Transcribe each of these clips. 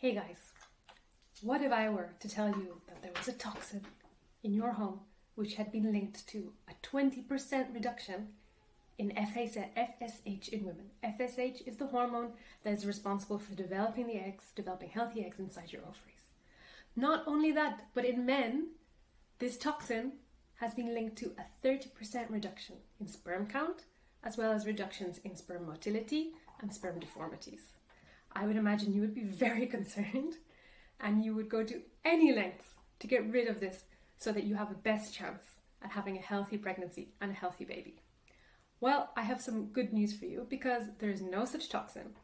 Hey guys, what if I were to tell you that there was a toxin in your home which had been linked to a 20% reduction in FSH in women? FSH is the hormone that is responsible for developing healthy eggs inside your ovaries. Not only that, but in men, this toxin has been linked to a 30% reduction in sperm count, as well as reductions in sperm motility and sperm deformities. I would imagine you would be very concerned and you would go to any lengths to get rid of this so that you have the best chance at having a healthy pregnancy and a healthy baby. Well, I have some good news for you because there is no such toxin.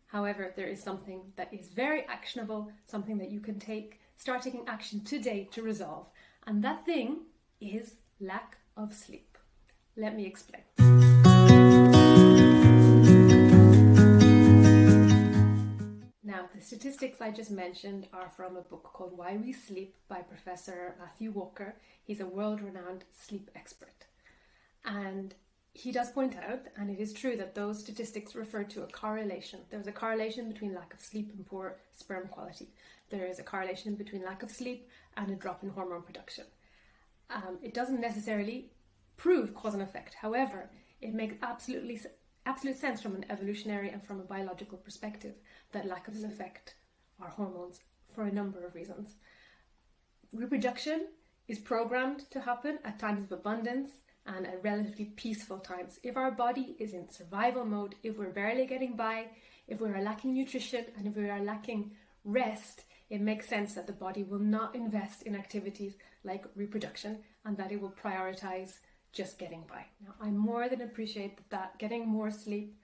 However, there is something that is very actionable, something that you can start taking action today to resolve. And that thing is lack of sleep. Let me explain. Now, the statistics I just mentioned are from a book called Why We Sleep by Professor Matthew Walker. He's a world-renowned sleep expert. And he does point out, and it is true, that those statistics refer to a correlation. There's a correlation between lack of sleep and poor sperm quality. There is a correlation between lack of sleep and a drop in hormone production. It doesn't necessarily prove cause and effect. However, it makes absolute sense from an evolutionary and from a biological perspective that lack of sleep affect our hormones for a number of reasons. Reproduction is programmed to happen at times of abundance and at relatively peaceful times. If our body is in survival mode, if we're barely getting by, if we are lacking nutrition, and if we are lacking rest, it makes sense that the body will not invest in activities like reproduction and that it will prioritize just getting by. Now, I more than appreciate that getting more sleep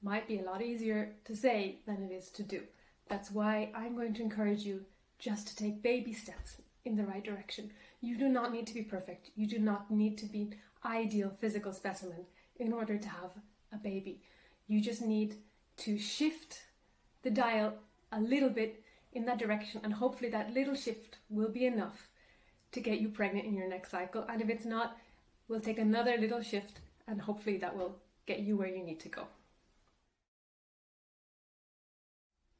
might be a lot easier to say than it is to do. That's why I'm going to encourage you just to take baby steps in the right direction. You do not need to be perfect. You do not need to be ideal physical specimen in order to have a baby. You just need to shift the dial a little bit in that direction, and hopefully that little shift will be enough to get you pregnant in your next cycle. And if it's not, we'll take another little shift and hopefully that will get you where you need to go.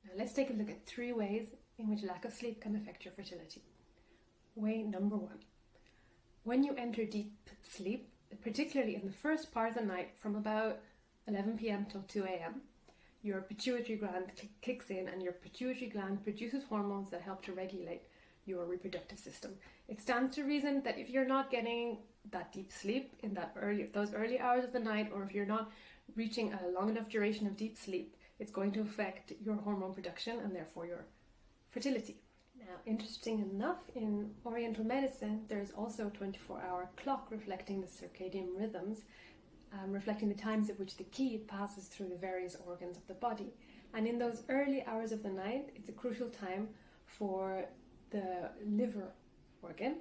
Now let's take a look at 3 ways in which lack of sleep can affect your fertility. Way number 1. When you enter deep sleep, particularly in the first part of the night from about 11 p.m. till 2 a.m., your pituitary gland kicks in, and your pituitary gland produces hormones that help to regulate your reproductive system. It stands to reason that if you're not getting that deep sleep in those early hours of the night, or if you're not reaching a long enough duration of deep sleep, it's going to affect your hormone production and therefore your fertility. Now, interesting enough, in Oriental medicine, there is also a 24-hour clock reflecting the circadian rhythms, reflecting the times at which the ki passes through the various organs of the body. And in those early hours of the night, it's a crucial time for the liver organ,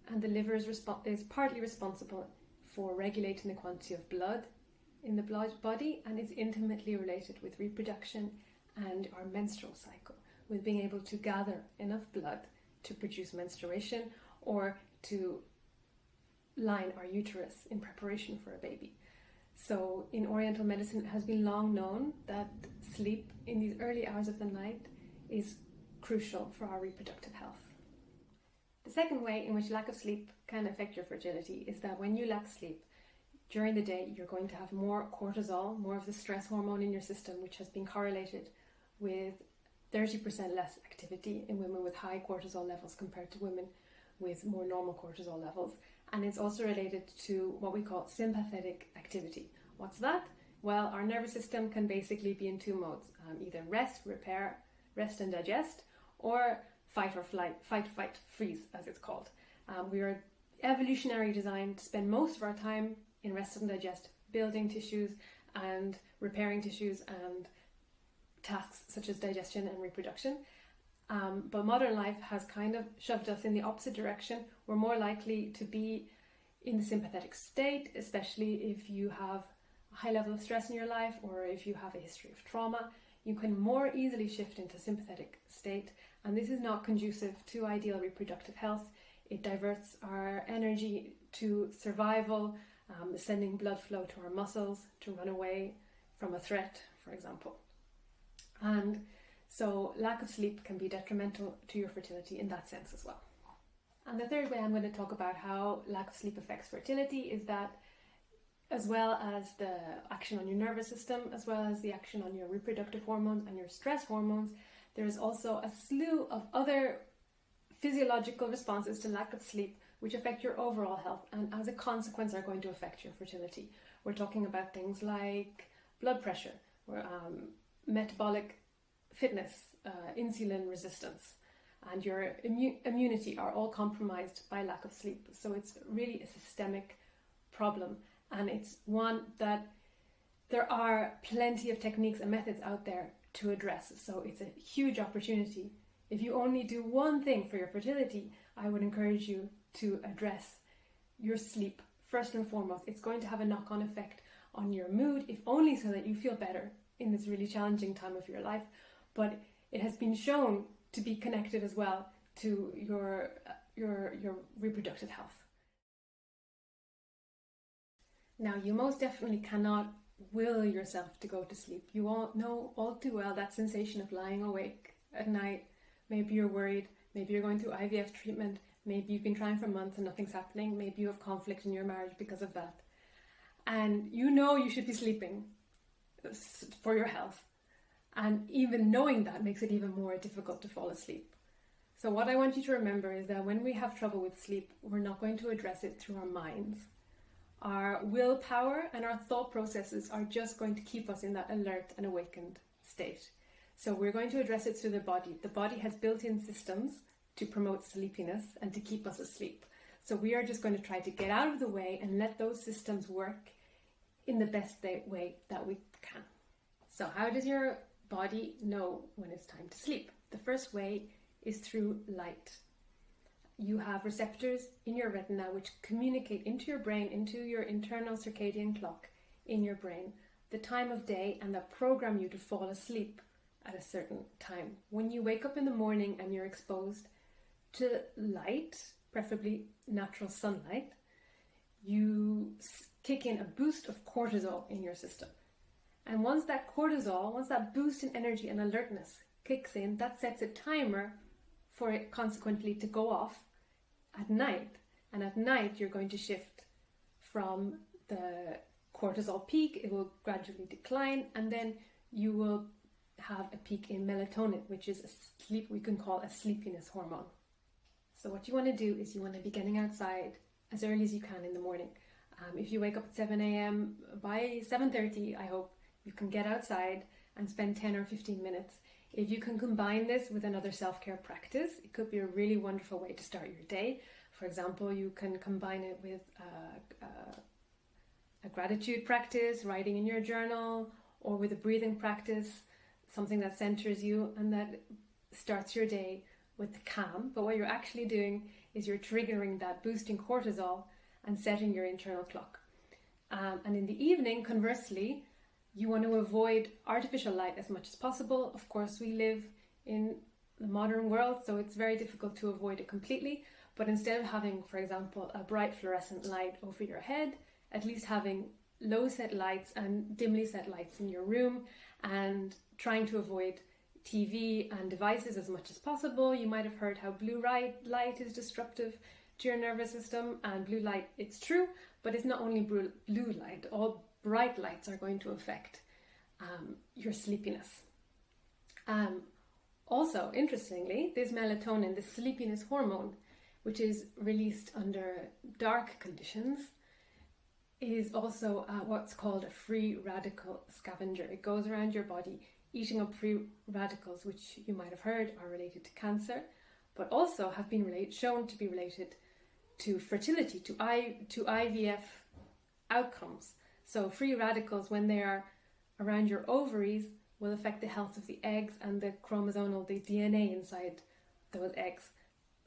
and the liver is partly responsible for regulating the quantity of blood in the body, and is intimately related with reproduction and our menstrual cycle, with being able to gather enough blood to produce menstruation or to line our uterus in preparation for a baby. So in Oriental medicine, it has been long known that sleep in these early hours of the night is crucial for our reproductive health. The second way in which lack of sleep can affect your fertility is that when you lack sleep during the day, you're going to have more cortisol, more of the stress hormone in your system, which has been correlated with 30% less activity in women with high cortisol levels compared to women with more normal cortisol levels. And it's also related to what we call sympathetic activity. What's that? Well, our nervous system can basically be in 2 modes, either rest, repair, rest and digest, or fight or flight, fight, freeze, as it's called. We are evolutionary designed to spend most of our time in rest and digest, building tissues and repairing tissues and tasks such as digestion and reproduction. But modern life has kind of shoved us in the opposite direction. We're more likely to be in the sympathetic state, especially if you have a high level of stress in your life or if you have a history of trauma. You can more easily shift into sympathetic state, and this is not conducive to ideal reproductive health. It diverts our energy to survival, sending blood flow to our muscles to run away from a threat, for example. And So lack of sleep can be detrimental to your fertility in that sense as well. And the third way I'm going to talk about how lack of sleep affects fertility is that, as well as the action on your nervous system, as well as the action on your reproductive hormones and your stress hormones, there is also a slew of other physiological responses to lack of sleep which affect your overall health and as a consequence are going to affect your fertility. We're talking about things like blood pressure, metabolic fitness, insulin resistance, and your immunity are all compromised by lack of sleep. So it's really a systemic problem, and it's one that there are plenty of techniques and methods out there to address. So it's a huge opportunity. If you only do one thing for your fertility, I would encourage you to address your sleep first and foremost. It's going to have a knock-on effect on your mood, if only so that you feel better in this really challenging time of your life. But it has been shown to be connected as well to your reproductive health. Now, you most definitely cannot will yourself to go to sleep. You all know all too well that sensation of lying awake at night. Maybe you're worried, maybe you're going through IVF treatment, maybe you've been trying for months and nothing's happening, maybe you have conflict in your marriage because of that. And you know you should be sleeping for your health. And even knowing that makes it even more difficult to fall asleep. So what I want you to remember is that when we have trouble with sleep, we're not going to address it through our minds. Our willpower and our thought processes are just going to keep us in that alert and awakened state. So we're going to address it through the body. The body has built-in systems to promote sleepiness and to keep us asleep. So we are just going to try to get out of the way and let those systems work in the best way that we can. So how does your body know when it's time to sleep? The first way is through light. You have receptors in your retina which communicate into your brain, into your internal circadian clock in your brain, the time of day, and that program you to fall asleep at a certain time. When you wake up in the morning and you're exposed to light, preferably natural sunlight, you kick in a boost of cortisol in your system. And once that boost in energy and alertness kicks in, that sets a timer for it consequently to go off at night. And at night, you're going to shift from the cortisol peak, it will gradually decline, and then you will have a peak in melatonin, which is we can call a sleepiness hormone. So what you want to do is you want to be getting outside as early as you can in the morning. If you wake up at 7 a.m., by 7:30, I hope you can get outside and spend 10 or 15 minutes. If you can combine this with another self-care practice, it could be a really wonderful way to start your day. For example, you can combine it with a gratitude practice, writing in your journal, or with a breathing practice, something that centers you and that starts your day with calm. But what you're actually doing is you're triggering that boosting cortisol and setting your internal clock. And in the evening, conversely, you want to avoid artificial light as much as possible. Of course, we live in the modern world, so it's very difficult to avoid it completely. But instead of having, for example, a bright fluorescent light over your head, at least having low set lights and dimly set lights in your room, and trying to avoid TV and devices as much as possible. You might have heard how blue light is disruptive to your nervous system, and blue light, it's true, but it's not only blue light. All bright lights are going to affect your sleepiness. Also, interestingly, this melatonin, the sleepiness hormone, which is released under dark conditions, is also what's called a free radical scavenger. It goes around your body eating up free radicals, which you might have heard are related to cancer, but also have been shown to be related to fertility, to IVF outcomes. So free radicals, when they are around your ovaries, will affect the health of the eggs and the DNA inside those eggs.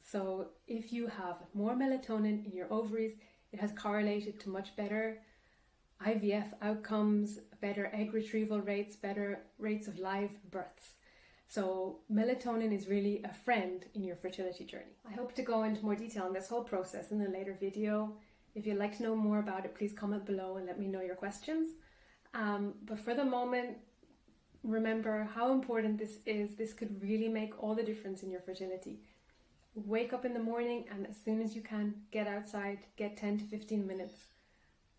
So if you have more melatonin in your ovaries, it has correlated to much better IVF outcomes, better egg retrieval rates, better rates of live births. So melatonin is really a friend in your fertility journey. I hope to go into more detail on this whole process in a later video. If you'd like to know more about it, please comment below and let me know your questions. But for the moment, remember how important this is. This could really make all the difference in your fertility. Wake up in the morning and as soon as you can, get outside, get 10 to 15 minutes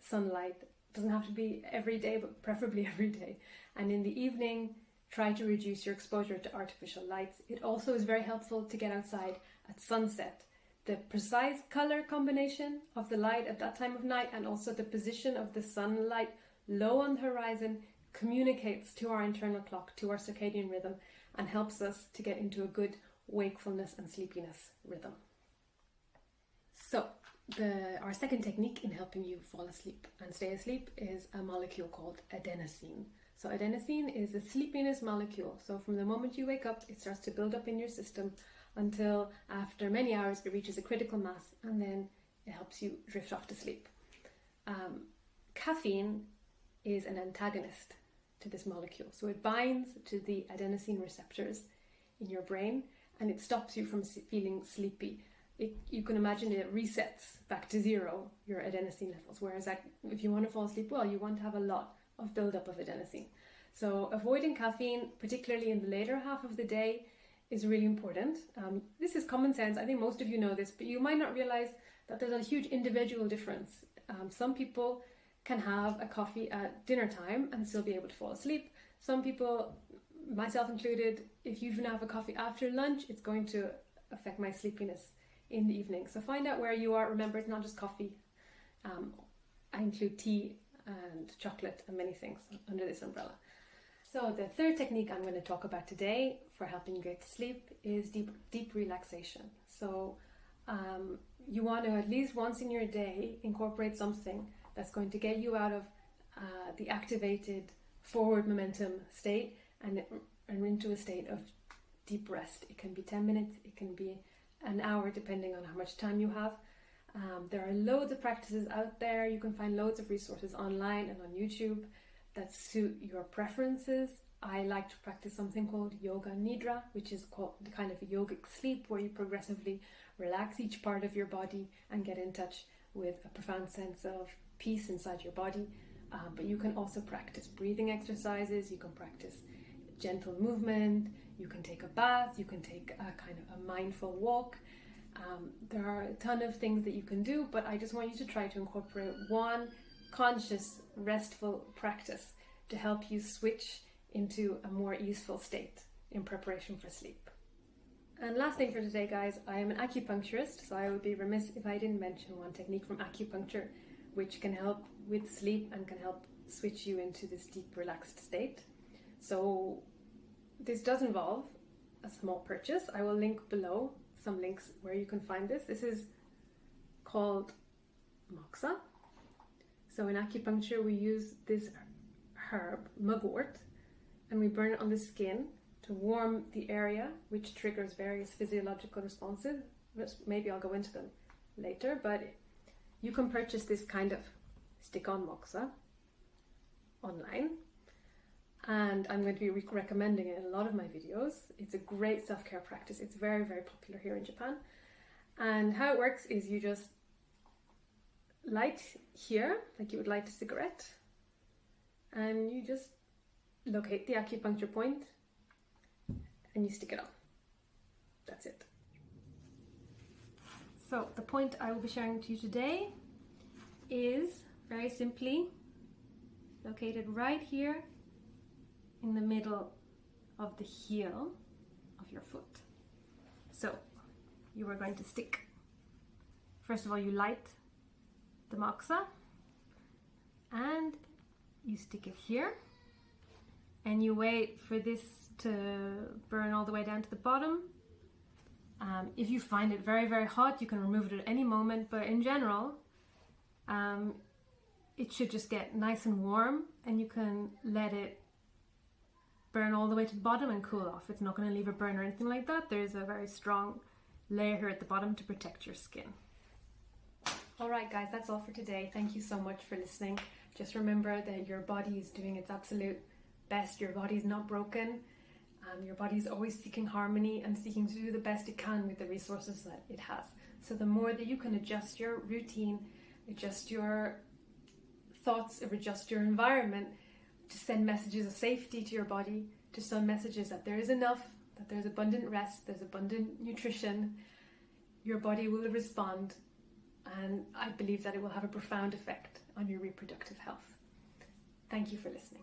sunlight. Doesn't have to be every day, but preferably every day. And in the evening, try to reduce your exposure to artificial lights. It also is very helpful to get outside at sunset. The precise color combination of the light at that time of night and also the position of the sunlight low on the horizon communicates to our internal clock, to our circadian rhythm, and helps us to get into a good wakefulness and sleepiness rhythm. So, our second technique in helping you fall asleep and stay asleep is a molecule called adenosine. So adenosine is a sleepiness molecule. So from the moment you wake up, it starts to build up in your system until after many hours it reaches a critical mass, and then it helps you drift off to sleep. Caffeine is an antagonist to this molecule. So it binds to the adenosine receptors in your brain and it stops you from feeling sleepy. You can imagine it resets back to zero your adenosine levels, whereas if you want to fall asleep well, you want to have a lot of buildup of adenosine. So avoiding caffeine, particularly in the later half of the day, is really important. This is common sense. I think most of you know this, but you might not realize that there's a huge individual difference. Some people can have a coffee at dinner time and still be able to fall asleep. Some people, myself included, if you even have a coffee after lunch, it's going to affect my sleepiness in the evening. So find out where you are. Remember, it's not just coffee. I include tea and chocolate and many things under this umbrella. So the third technique I'm going to talk about today for helping you get to sleep is deep relaxation. So you want to at least once in your day incorporate something that's going to get you out of the activated forward momentum state and into a state of deep rest. It can be 10 minutes, it can be an hour, depending on how much time you have. There are loads of practices out there. You can find loads of resources online and on YouTube that suit your preferences. I like to practice something called yoga nidra, which is called the kind of yogic sleep where you progressively relax each part of your body and get in touch with a profound sense of peace inside your body. But you can also practice breathing exercises, you can practice gentle movement, you can take a bath, you can take a kind of a mindful walk. There are a ton of things that you can do, but I just want you to try to incorporate one conscious, restful practice to help you switch into a more easeful state in preparation for sleep. And last thing for today, guys, I am an acupuncturist, so I would be remiss if I didn't mention one technique from acupuncture which can help with sleep and can help switch you into this deep, relaxed state. So this does involve a small purchase. I will link below some links where you can find this. This is called moxa. So in acupuncture, we use this herb, mugwort, and we burn it on the skin to warm the area, which triggers various physiological responses. Maybe I'll go into them later, but you can purchase this kind of stick-on moxa online, and I'm going to be recommending it in a lot of my videos. It's a great self-care practice. It's very, very popular here in Japan. And how it works is you just light here, like you would light a cigarette, and you just locate the acupuncture point and you stick it on. That's it. So the point I will be sharing to you today is very simply located right here in the middle of the heel of your foot. So you are going to stick, first of all, you light the moxa and you stick it here and you wait for this to burn all the way down to the bottom. If you find it very, very hot, you can remove it at any moment, but in general, it should just get nice and warm and you can let it burn all the way to the bottom and cool off. It's not going to leave a burn or anything like that. There's a very strong layer here at the bottom to protect your skin. Alright guys, that's all for today. Thank you so much for listening. Just remember that your body is doing its absolute best. Your body is not broken. Your body is always seeking harmony and seeking to do the best it can with the resources that it has. So the more that you can adjust your routine, adjust your thoughts, adjust your environment to send messages of safety to your body, to send messages that there is enough, that there's abundant rest, there's abundant nutrition. Your body will respond, and I believe that it will have a profound effect on your reproductive health. Thank you for listening.